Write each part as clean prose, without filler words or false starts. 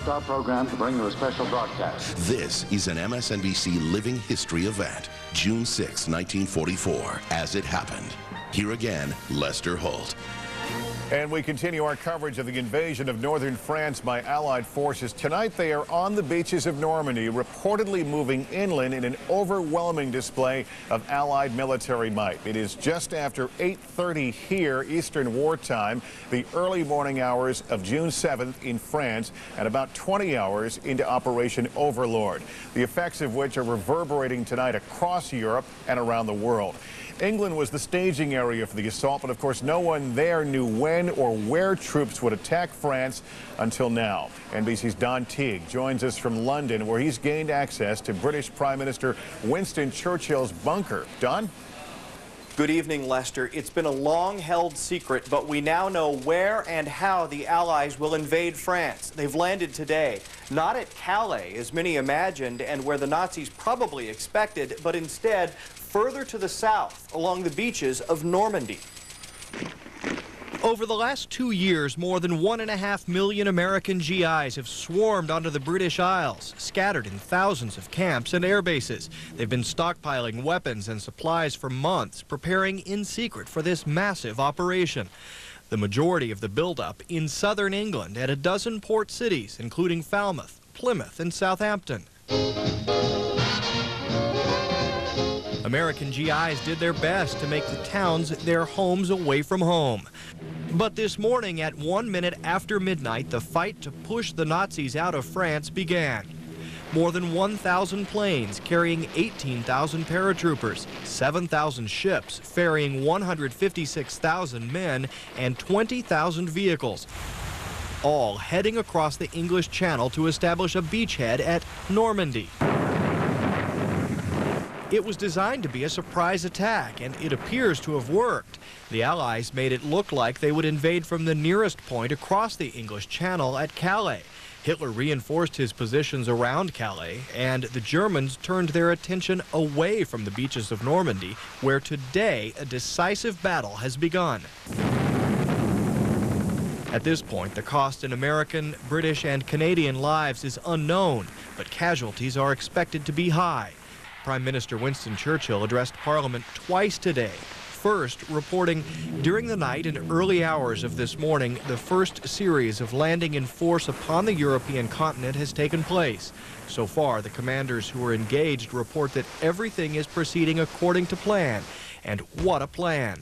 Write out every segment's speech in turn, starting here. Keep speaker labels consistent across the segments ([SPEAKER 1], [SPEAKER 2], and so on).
[SPEAKER 1] interrupt our program to bring you a special broadcast.
[SPEAKER 2] This is an MSNBC Living History event, June 6, 1944, as it happened. Here again, Lester Holt.
[SPEAKER 3] And we continue our coverage of the invasion of northern France by Allied forces. Tonight, they are on the beaches of Normandy, reportedly moving inland in an overwhelming display of Allied military might. It is just after 8:30 here, Eastern Wartime, the early morning hours of June 7th in France, and about 20 hours into Operation Overlord, the effects of which are reverberating tonight across Europe and around the world. England was the staging area for the assault, but of course no one there knew when or where troops would attack France until now. NBC's Don Teague joins us from London, where he's gained access to British Prime Minister Winston Churchill's bunker. Don?
[SPEAKER 4] Good evening, Lester. It's been a long-held secret, but we now know where and how the Allies will invade France. They've landed today, not at Calais, as many imagined, and where the Nazis probably expected, but instead further to the south, along the beaches of Normandy. Over the last 2 years, more than 1.5 million American GIs have swarmed onto the British Isles, scattered in thousands of camps and air bases. They've been stockpiling weapons and supplies for months, preparing in secret for this massive operation. The majority of the buildup in southern England at a dozen port cities, including Falmouth, Plymouth, and Southampton. American GIs did their best to make the towns their homes away from home. But this morning at 1 minute after midnight, the fight to push the Nazis out of France began. More than 1,000 planes carrying 18,000 paratroopers, 7,000 ships ferrying 156,000 men, and 20,000 vehicles, all heading across the English Channel to establish a beachhead at Normandy. It was designed to be a surprise attack, and it appears to have worked. The Allies made it look like they would invade from the nearest point across the English Channel at Calais. Hitler reinforced his positions around Calais, and the Germans turned their attention away from the beaches of Normandy, where today a decisive battle has begun. At this point, the cost in American, British, and Canadian lives is unknown, but casualties are expected to be high. Prime Minister Winston Churchill addressed Parliament twice today. First, reporting during the night and early hours of this morning, the first series of landing in force upon the European continent has taken place. So far, the commanders who are engaged report that everything is proceeding according to plan. And what a plan.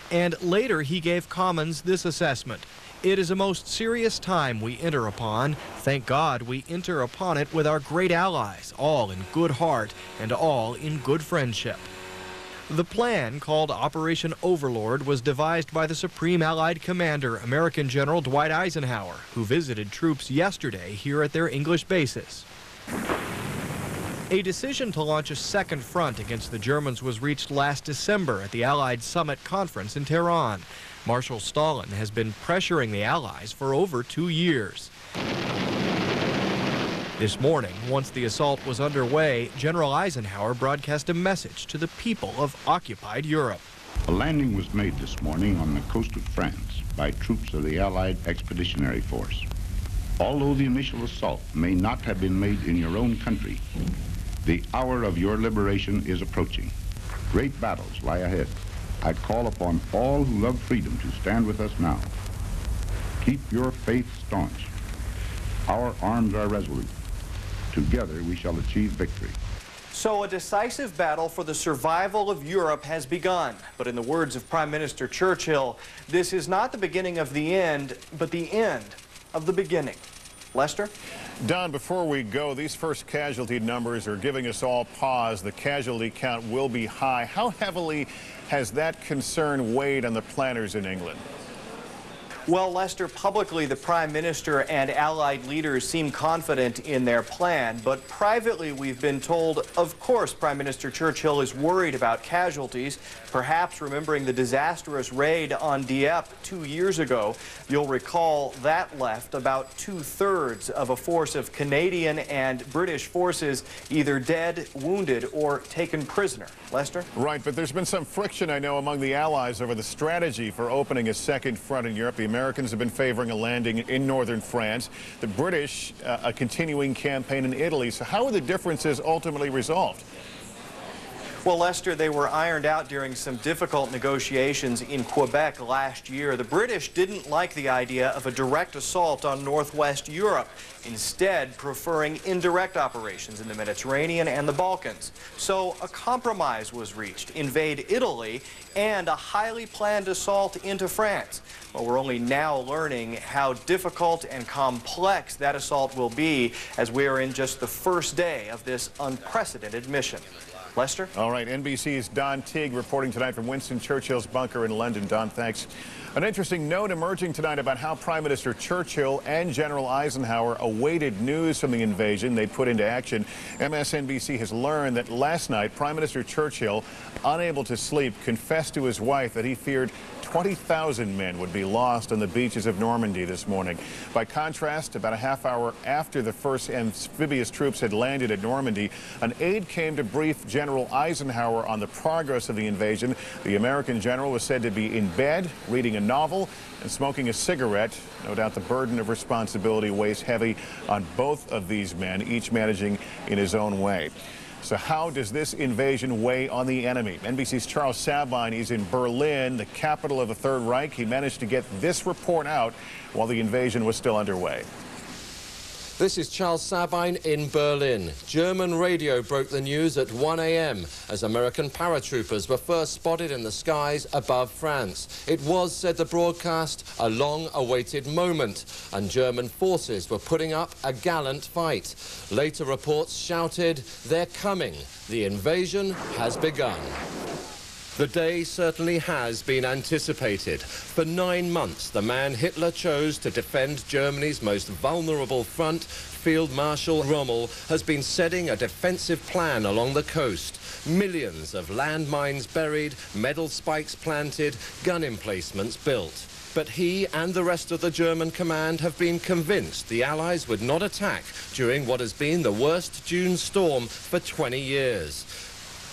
[SPEAKER 4] And later, he gave Commons this assessment. It is a most serious time we enter upon. Thank God we enter upon it with our great allies, all in good heart and all in good friendship. The plan, called Operation Overlord, was devised by the Supreme Allied Commander, American General Dwight Eisenhower, who visited troops yesterday here at their English bases. A decision to launch a second front against the Germans was reached last December at the Allied Summit Conference in Tehran. Marshal Stalin has been pressuring the Allies for over 2 years. This morning, once the assault was underway, General Eisenhower broadcast a message to the people of occupied Europe.
[SPEAKER 5] A landing was made this morning on the coast of France by troops of the Allied Expeditionary Force. Although the initial assault may not have been made in your own country, the hour of your liberation is approaching. Great battles lie ahead. I call upon all who love freedom to stand with us now. Keep your faith staunch. Our arms are resolute. Together we shall achieve victory.
[SPEAKER 4] So a decisive battle for the survival of Europe has begun. But in the words of Prime Minister Churchill, this is not the beginning of the end, but the end of the beginning. Lester?
[SPEAKER 3] Don, before we go, these first casualty numbers are giving us all pause. The casualty count will be high. How heavily has that concern weighed on the planners in England?
[SPEAKER 4] Well, Lester, publicly the Prime Minister and Allied leaders seem confident in their plan, but privately we've been told, of course, Prime Minister Churchill is worried about casualties, perhaps remembering the disastrous raid on Dieppe 2 years ago. You'll recall that left about 2/3 of a force of Canadian and British forces either dead, wounded, or taken prisoner. Lester?
[SPEAKER 3] Right, but there's been some friction, I know, among the Allies over the strategy for opening a second front in Europe. The Americans have been favoring a landing in northern France. The British, a continuing campaign in Italy. So how are the differences ultimately resolved?
[SPEAKER 4] Well, Lester, they were ironed out during some difficult negotiations in Quebec last year. The British didn't like the idea of a direct assault on northwest Europe, instead preferring indirect operations in the Mediterranean and the Balkans. So a compromise was reached: invade Italy and a highly planned assault into France. Well, we're only now learning how difficult and complex that assault will be, as we are in just the first day of this unprecedented mission. Lester?
[SPEAKER 3] All right, NBC's Don Teague reporting tonight from Winston Churchill's bunker in London. Don, thanks. An interesting note emerging tonight about how Prime Minister Churchill and General Eisenhower awaited news from the invasion they put into action. MSNBC has learned that last night, Prime Minister Churchill, unable to sleep, confessed to his wife that he feared 20,000 men would be lost on the beaches of Normandy this morning. By contrast, about a half hour after the first amphibious troops had landed at Normandy, an aide came to brief General Eisenhower on the progress of the invasion. The American general was said to be in bed, reading a novel and smoking a cigarette. No doubt the burden of responsibility weighs heavy on both of these men, each managing in his own way. So how does this invasion weigh on the enemy? NBC's Charles Sabine is in Berlin, the capital of the Third Reich. He managed to get this report out while the invasion was still underway.
[SPEAKER 6] This is Charles Sabine in Berlin. German radio broke the news at 1 a.m. as American paratroopers were first spotted in the skies above France. It was, said the broadcast, a long-awaited moment, and German forces were putting up a gallant fight. Later reports shouted, "They're coming. The invasion has begun." The day certainly has been anticipated. For 9 months, the man Hitler chose to defend Germany's most vulnerable front, Field Marshal Rommel, has been setting a defensive plan along the coast. Millions of landmines buried, metal spikes planted, gun emplacements built. But he and the rest of the German command have been convinced the Allies would not attack during what has been the worst June storm for 20 years.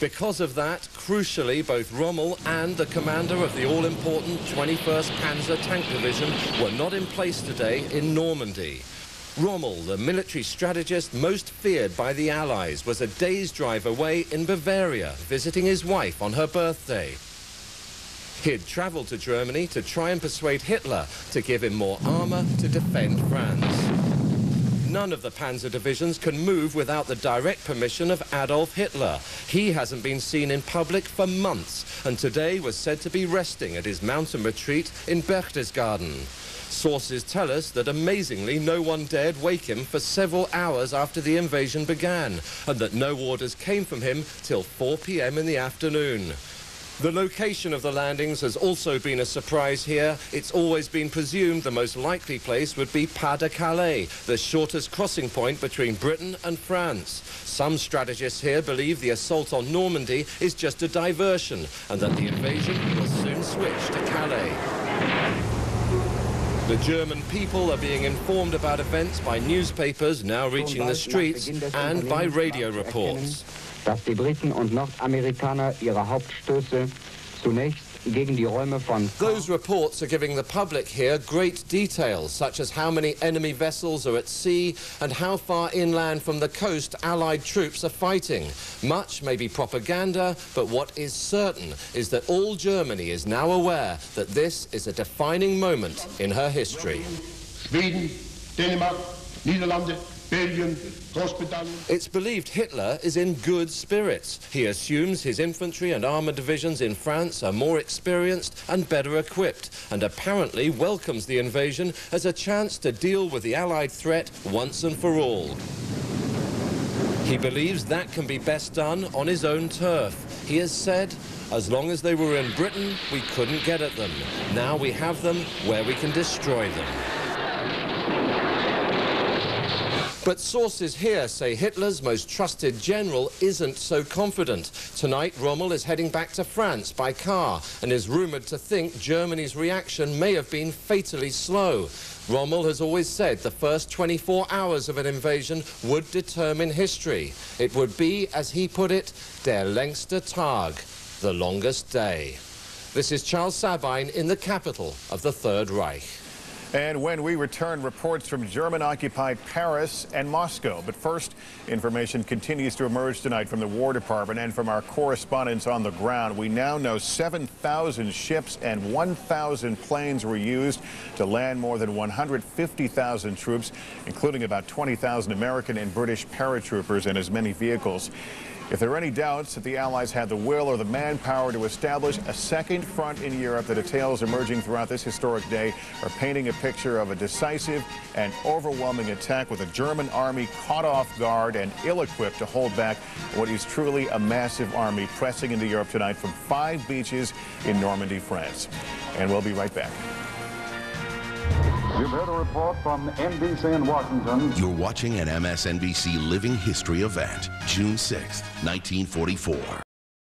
[SPEAKER 6] Because of that, crucially, both Rommel and the commander of the all-important 21st Panzer Tank Division were not in place today in Normandy. Rommel, the military strategist most feared by the Allies, was a day's drive away in Bavaria, visiting his wife on her birthday. He'd travelled to Germany to try and persuade Hitler to give him more armour to defend France. None of the panzer divisions can move without the direct permission of Adolf Hitler. He hasn't been seen in public for months, and today was said to be resting at his mountain retreat in Berchtesgaden. Sources tell us that amazingly no one dared wake him for several hours after the invasion began, and that no orders came from him till 4 p.m. in the afternoon. The location of the landings has also been a surprise here. It's always been presumed the most likely place would be Pas de Calais, the shortest crossing point between Britain and France. Some strategists here believe the assault on Normandy is just a diversion and that the invasion will soon switch to Calais. The German people are being informed about events by newspapers now reaching the streets and by radio reports.
[SPEAKER 7] Dass die Briten und Nordamerikaner ihre Hauptstöße zunächst gegen die Räume von...
[SPEAKER 6] Those reports are giving the public here great details, such as how many enemy vessels are at sea and how far inland from the coast Allied troops are fighting. Much may be propaganda, but what is certain is that all Germany is now aware that this is a defining moment in her history.
[SPEAKER 8] Sweden, Denmark, Netherlands, Belgium,
[SPEAKER 6] It's believed Hitler is in good spirits. He assumes his infantry and armoured divisions in France are more experienced and better equipped, and apparently welcomes the invasion as a chance to deal with the Allied threat once and for all. He believes that can be best done on his own turf. He has said, as long as they were in Britain, we couldn't get at them. Now we have them where we can destroy them. But sources here say Hitler's most trusted general isn't so confident. Tonight, Rommel is heading back to France by car and is rumoured to think Germany's reaction may have been fatally slow. Rommel has always said the first 24 hours of an invasion would determine history. It would be, as he put it, der längste Tag, the longest day. This is Charles Sabine in the capital of the Third Reich.
[SPEAKER 3] And when we return, reports from German-occupied Paris and Moscow. But first, information continues to emerge tonight from the War Department and from our correspondents on the ground. We now know 7,000 ships and 1,000 planes were used to land more than 150,000 troops, including about 20,000 American and British paratroopers and as many vehicles. If there are any doubts that the Allies had the will or the manpower to establish a second front in Europe, the details emerging throughout this historic day are painting a picture of a decisive and overwhelming attack with a German army caught off guard and ill-equipped to hold back what is truly a massive army pressing into Europe tonight from 5 beaches in Normandy, France. And we'll be right back.
[SPEAKER 1] You've heard a report from NBC in Washington.
[SPEAKER 2] You're watching an MSNBC Living History event, June 6, 1944.